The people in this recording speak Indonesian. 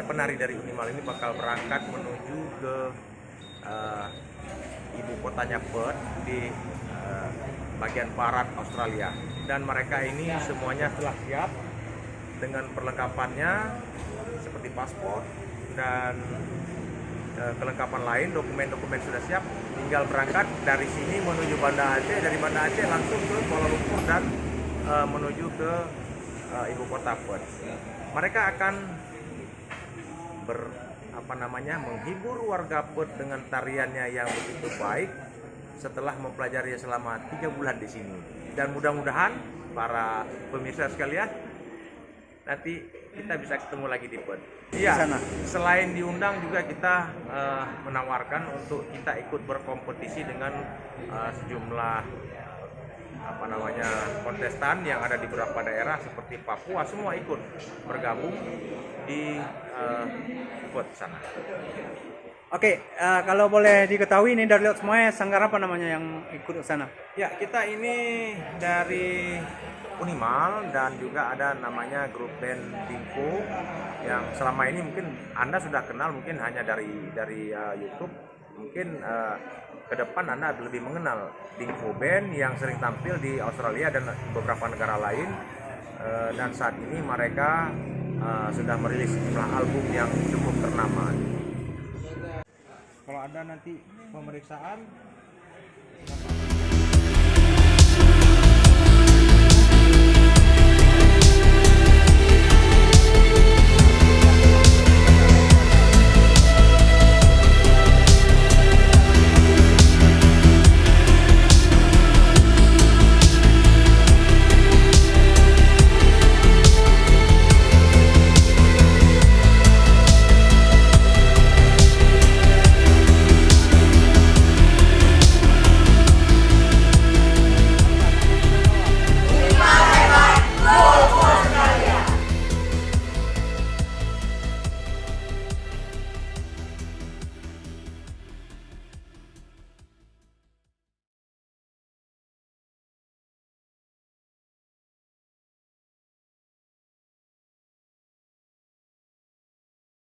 penari dari Unimal ini bakal berangkat menuju ke ibu kotanya Perth di bagian barat Australia, dan mereka ini semuanya telah siap dengan perlengkapannya seperti paspor dan kelengkapan lain. Dokumen-dokumen sudah siap, tinggal berangkat dari sini menuju Banda Aceh, dari Banda Aceh langsung ke Kuala Lumpur dan menuju ke ibu kota Perth. Mereka akan menghibur warga Perth dengan tariannya yang begitu baik setelah mempelajari selama 3 bulan di sini. Dan mudah-mudahan para pemirsa sekalian, nanti kita bisa ketemu lagi di Perth. Iya, selain diundang juga kita menawarkan untuk kita ikut berkompetisi dengan sejumlah kontestan yang ada di beberapa daerah seperti Papua, semua ikut bergabung di Perth sana. Oke, kalau boleh diketahui ini dari lihat semuanya sanggar apa namanya yang ikut ke sana? Ya, kita ini dari Unimal dan juga ada namanya grup band Dingko yang selama ini mungkin Anda sudah kenal, mungkin hanya dari YouTube. Mungkin ke depan Anda lebih mengenal Dingko Band yang sering tampil di Australia dan beberapa negara lain. Dan saat ini mereka sudah merilis sejumlah album yang cukup ternama. Kalau ada nanti pemeriksaan